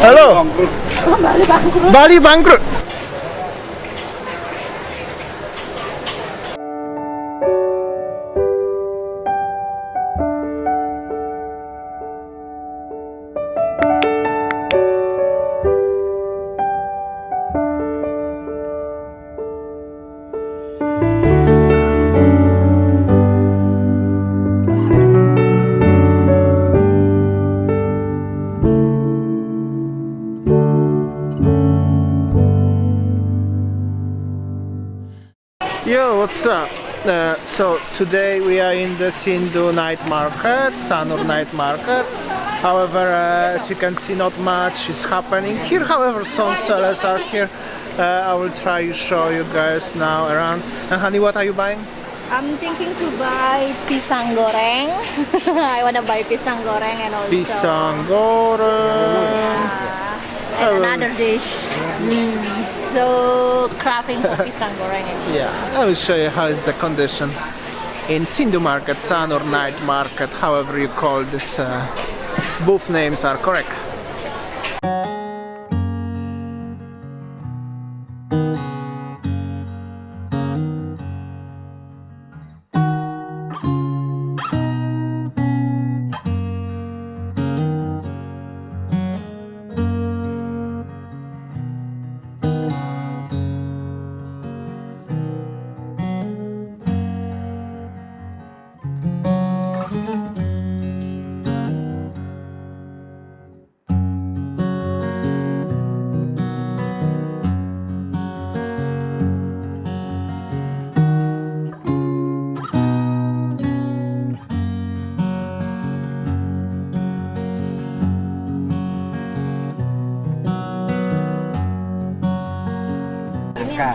Hello. Bali Bankrupt. Yo, what's up? So today we are in the Sindhu Night Market, Sanur Night Market. However, as you can see, not much is happening here. However, some sellers are here. I will try to show you guys now around. And honey, what are you buying? I'm thinking to buy pisang goreng. I wanna buy pisang goreng and also Pisang goreng. and another dish. So craving for pisang goreng. Yeah, I will show you how is the condition in Sindhu Market, Sanur Night Market, however you call this. Both names are correct. Nangka,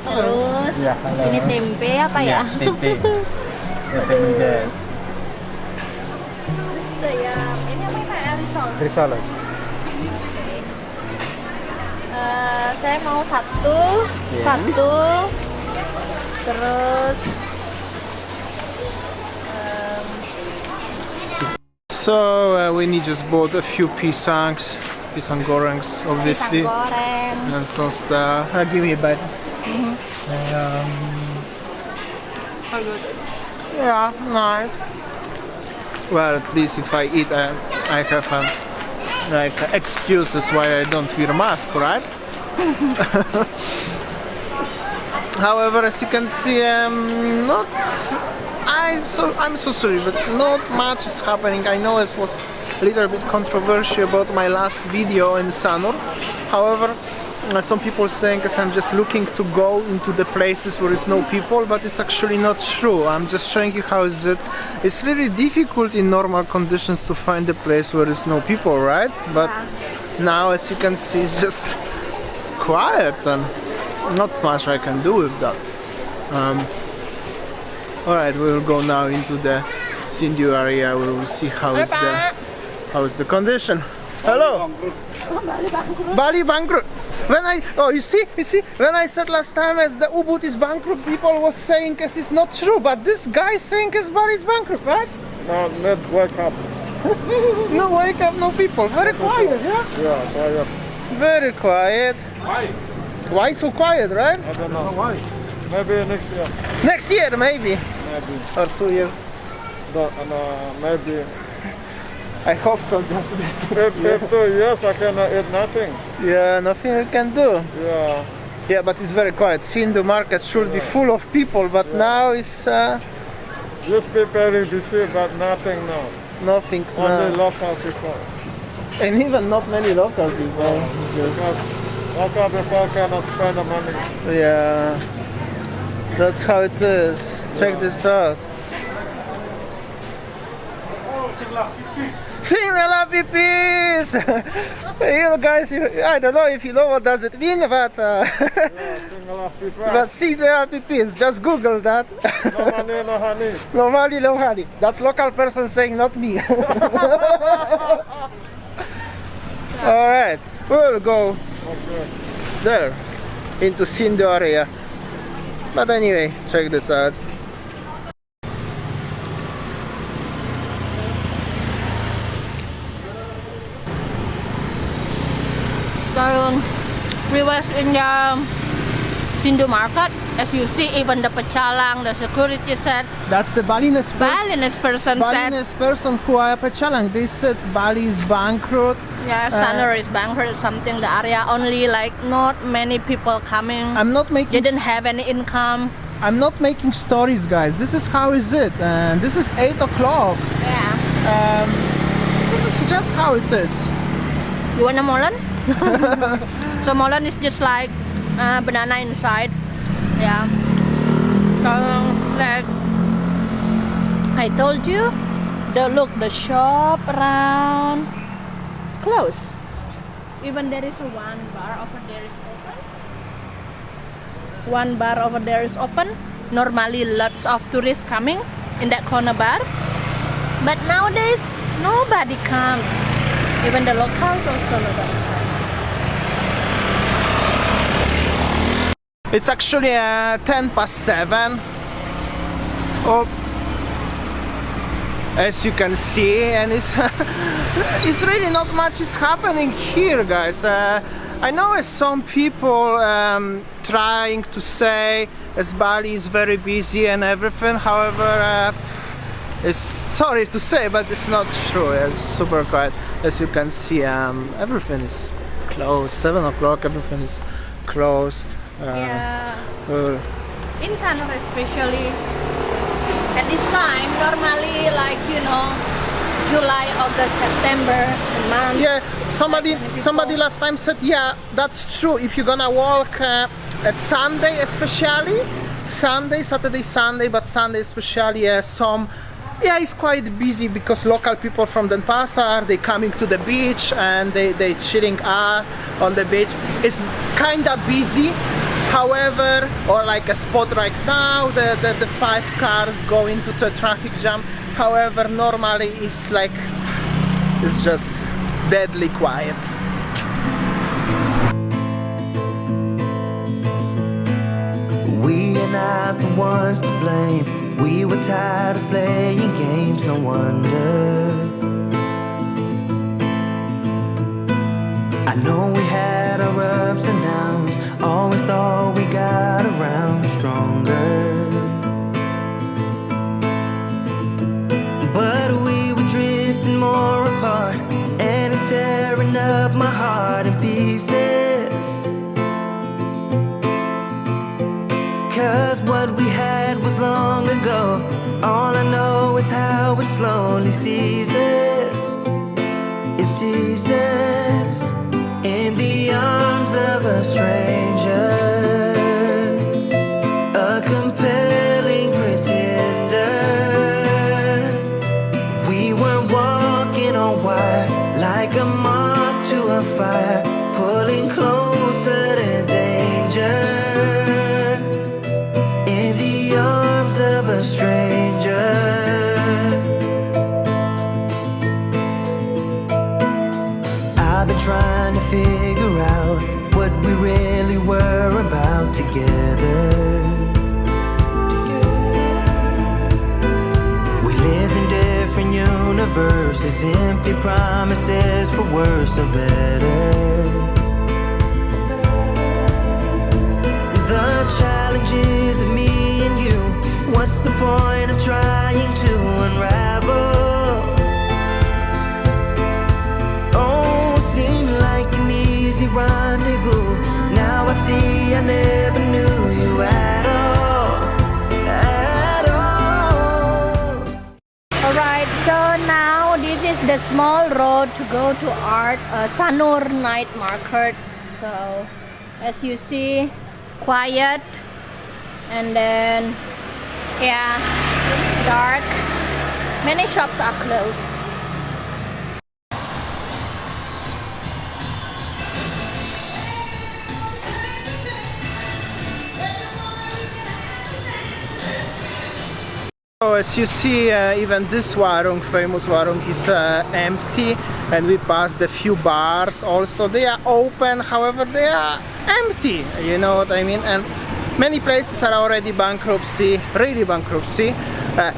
terus Ya, ini tempe apa ya? Tempe. Tempe mendes. Ini apa ya? Risoles. Saya mau satu, terus So we just bought a few pisang gorengs, obviously, pisang goreng. and some stuff. Give me a bite. Yeah, nice. Well, at least if I eat, I have like excuses why I don't wear mask, right? However, as you can see, I'm so sorry, but not much is happening. I know it was a little bit controversial about my last video in Sanur. However, some people saying as I'm just looking to go into the places where is no people, but it's actually not true. I'm just showing you how is it. It's really difficult in normal conditions to find a place where is no people, right? But now, as you can see, it's just quiet and not much I can do with that. Alright, we will go now into the Sindhu area. We will see how is the condition. Hello. Bali Bankrupt. You see, when I said last time as the Ubud is bankrupt, people was saying as it's not true, but this guy saying as Bali is bankrupt, right? No, not wake up. No wake up, no people. Very quiet, yeah? Yeah, quiet. Very quiet. Why? Why so quiet, right? I don't know. Why? Maybe next year. Next year, maybe. Maybe. Or 2 years. Maybe. I hope so, just If 2 years I cannot eat nothing. yeah, nothing you can do. Yeah. Yeah, but it's very quiet. Sindhu market should be full of people, but now it's Just be very busy, but nothing now. nothing. Only No. local people. And even not many local people. Because local people cannot spend the money. Yeah, that's how it is. Check this out. Sing the Lappy Peace! You guys, I don't know if you know what does it mean, but but sing the Lappy Peace, just Google that. No money, no honey. No money, no honey. That's local person saying, not me. Alright, we'll go there, into Sindhu area. But anyway, check this out. we was in the Sindhu Market. As you see, even the pecalang, the security said, That's the Balinese Balinese person said, Balinese person who are pecalang. They said Bali is bankrupt. yeah, Sanur is bankrupt, something. The area only like not many people coming. I'm not making. Didn't have any income. I'm not making stories, guys. This is how is it, and this is 8 o'clock. Yeah. This is just how it is. You want a melon? So melon is just like banana inside. Yeah. So like I told you, the shop around close. Even there is one bar over there is open. One bar over there is open. Normally lots of tourists coming in that corner bar. But nowadays nobody come. Even the locals also nobody come. It's actually 7:10. Oh, as you can see, and it's really not much is happening here, guys. I know as some people trying to say as Bali is very busy and everything. However, it's sorry to say, but it's not true. It's super quiet. As you can see, everything is closed. 7 o'clock, everything is closed. Yeah. In Sanur especially, at this time, normally like July, August, September, the month. Yeah, somebody last time said, yeah, that's true. If you're gonna walk at Sunday, especially Saturday, Sunday, but Sunday especially, it's quite busy because local people from Denpasar, they coming to the beach and they chilling out on the beach. It's kinda busy. However, or like a spot right now, the 5 cars go into the traffic jam. However, normally it's just deadly quiet. We are not the ones to blame. We were tired of playing games, no wonder. I know we had our ups and downs, always thought we got around stronger. But we were drifting more apart, and it's tearing up my heart in pieces. 'Cause what we had was long ago. All I know is how it slowly ceases. It ceases in the arms of a stranger, a compelling pretender. We were walking on wire, like a moth to a fire, pulling closer to danger. In the arms of a stranger. I've been trying to figure out what we really were about together. We lived in different universes, empty promises for worse or better. The challenges of me and you, what's the point of trying to unravel? Rendezvous. Now I see I never knew you at all, at all. Alright, so now this is the small road to go to Sanur Night Market. So as you see, quiet, and then dark. Many shops are closed. As you see, even this warung, famous warung, is empty, and we passed a few bars also. They are open, however they are empty, you know what I mean? And many places are already bankruptcy, really bankruptcy.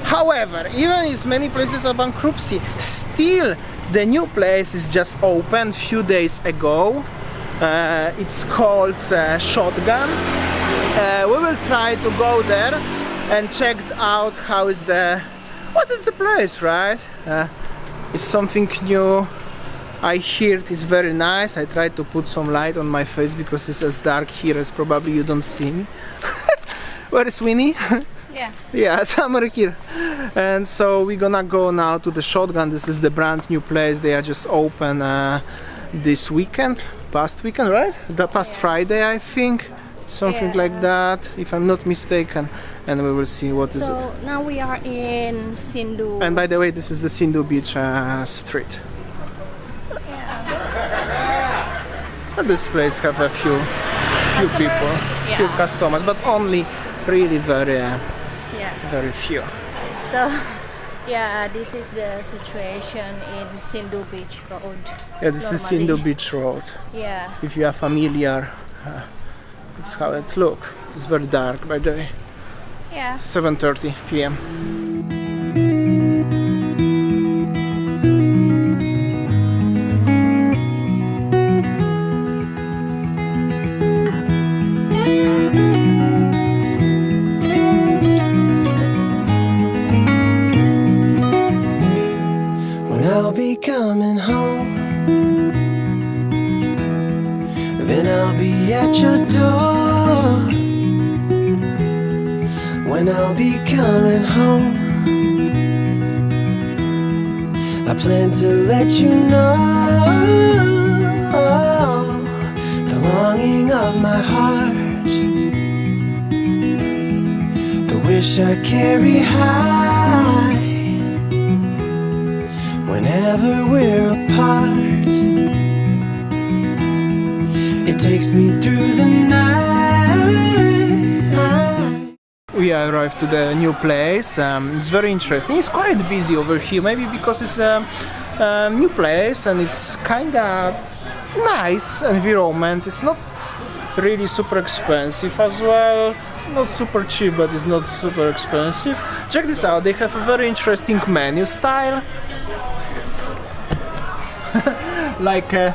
However, even if many places are bankruptcy, still the new place is just opened few days ago. It's called Shotgun. We will try to go there and check out how is what is the place, right? It's something new. I hear it is very nice. I tried to put some light on my face because it's as dark here as probably you don't see me. Where is Winnie? Yeah. Yeah, somewhere here. And so we're gonna go now to the Shotgun. This is the brand new place. They are just open this weekend, past weekend, right? The past Friday, I think. Something like that, if I'm not mistaken. And we will see what is it. So now we are in Sindhu. And by the way, this is the Sindhu Beach street. And this place have a few people, few customers, but only really very few. So yeah, this is the situation in Sindhu Beach Road. Yeah, this is Sindhu Beach Road. Yeah. If you are familiar, it's how it look. It's very dark by the way. Yeah. 7:30 p.m. When I'll be coming home, then I'll be at your door. When I'll be coming home, I plan to let you know the longing of my heart, the wish I carry high whenever we're apart. It takes me through the night. We arrived to the new place. It's very interesting. It's quite busy over here, maybe because it's a new place and it's kinda nice environment. It's not really super expensive as well. Not super cheap, but it's not super expensive. Check this out. They have a very interesting menu style. like a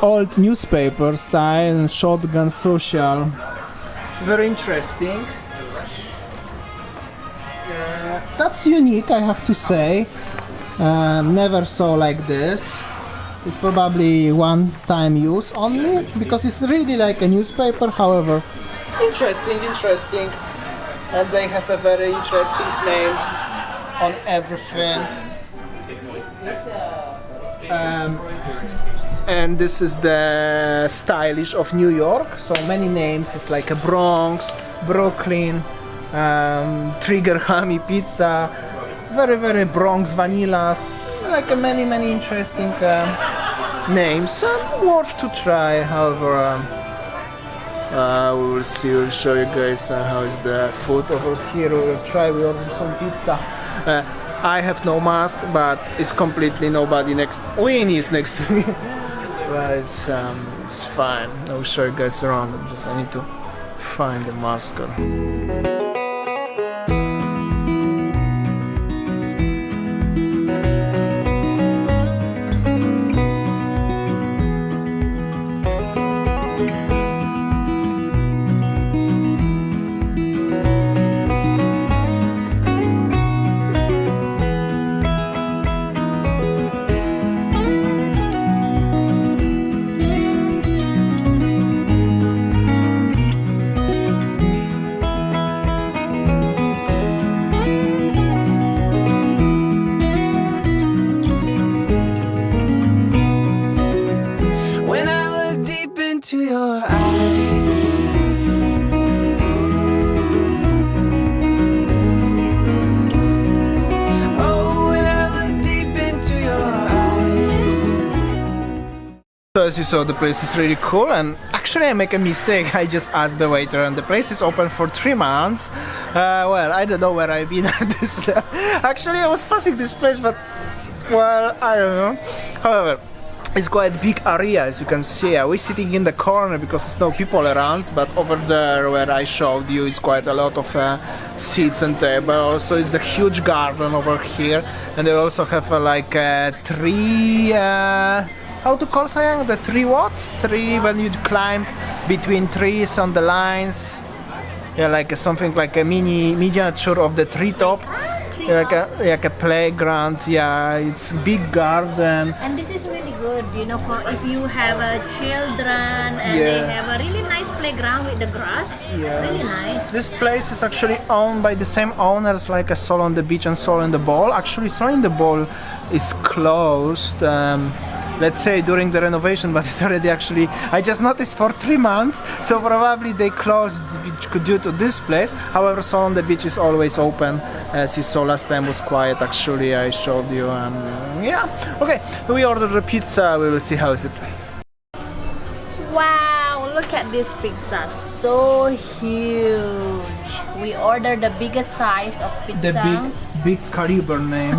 old newspaper style and Shotgun social. Very interesting. That's unique, I have to say. Never saw like this. It's probably one-time use only because it's really like a newspaper. However, interesting. And they have a very interesting names on everything. And this is the stylish of New York. So many names. It's like a Bronx, Brooklyn, Trigger Hammy Pizza, very Bronx Vanillas. Like many interesting names. Worth to try. However, we will see. We'll show you guys how is the food over here. We will try. We order some pizza. I have no mask, but it's completely nobody next. Winnie is next to me. But it's fine. I'll show you guys around. I need to find the mask. into your eyes. Oh, when I look deep into your eyes. So as you saw, the place is really cool, and actually I make a mistake. I just asked the waiter, and the place is open for 3 months. Well, I don't know where I've been at this. Actually, I was passing this place, but well, I don't know. However, it's quite big area, as you can see. We're sitting in the corner because there's no people around, but over there where I showed you is quite a lot of seats and tables. Also is the huge garden over here, and they also have like 3 how to call sayang the tree what? Tree when you climb between trees on the lines. Yeah, like something like a miniature of the treetop. Yeah, like a playground. Yeah, it's big garden. And this is really good, you know, for if you have children and Yeah. they have a really nice playground with the grass. Yes. Really nice. This place is actually owned by the same owners like a Sol on the Beach and Sol in the Ball. Actually, Sol in the Ball is closed. Let's say during the renovation, but it's already actually, I just noticed for 3 months, so probably they closed due to this place. However, Sol on the Beach is always open. As you saw last time was quiet actually, I showed you. Yeah, okay, we ordered the pizza, we will see how is it. Wow, look at this pizza, so huge. We ordered the biggest size of pizza. The big caliber name.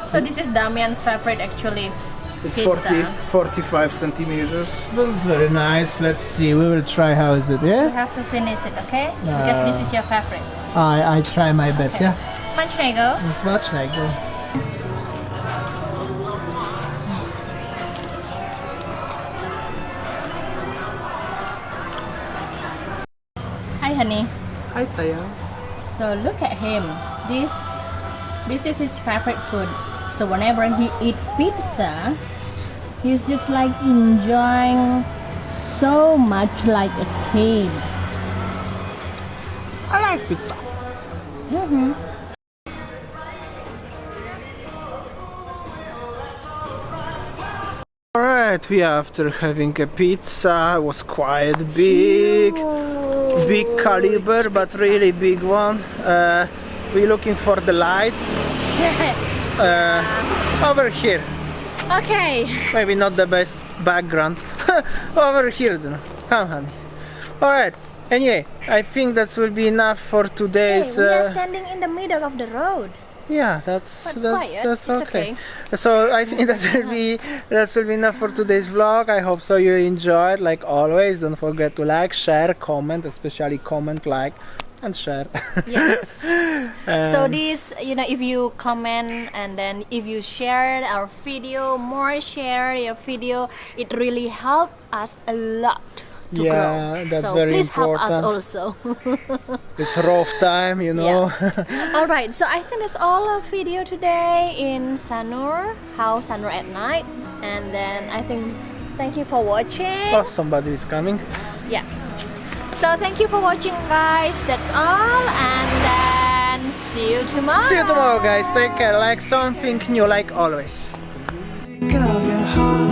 So this is Damian's favorite actually. It's Pizza. 45 centimeters. Looks very nice. Let's see. We will try. How is it? Yeah. You have to finish it, okay? Because this is your favorite. I try my best. Yeah. Smacznego. Smacznego. Hi, honey. Hi, sayang. So look at him. This is his favorite food. So whenever he eat pizza, he's just like enjoying so much like a kid. I like pizza. Alright, we after having a pizza. It was quite big caliber, but really big one. We're looking for the light. Over here. Okay. Maybe not the best background. Over here then. Come, honey. Alright. Anyway, I think that will be enough for today's. Hey, we are standing in the middle of the road. Yeah, that's quiet. that's It's okay. So I think that will be enough for today's vlog. I hope so you enjoyed. Like always, don't forget to like, share, comment, especially comment, like, and share. Yes. So this, you know, if you comment and then if you share our video, more share your video, it really help us a lot to Yeah, grow. that's so very please important. help us also. It's rough time, you know. All right, so I think that's all our video today in Sanur, how Sanur at night, and then I think thank you for watching. Oh, somebody is coming. Yeah. So thank you for watching, guys. That's all, and then see you tomorrow. See you tomorrow, guys. Take care. Like something new, like always. Of your heart.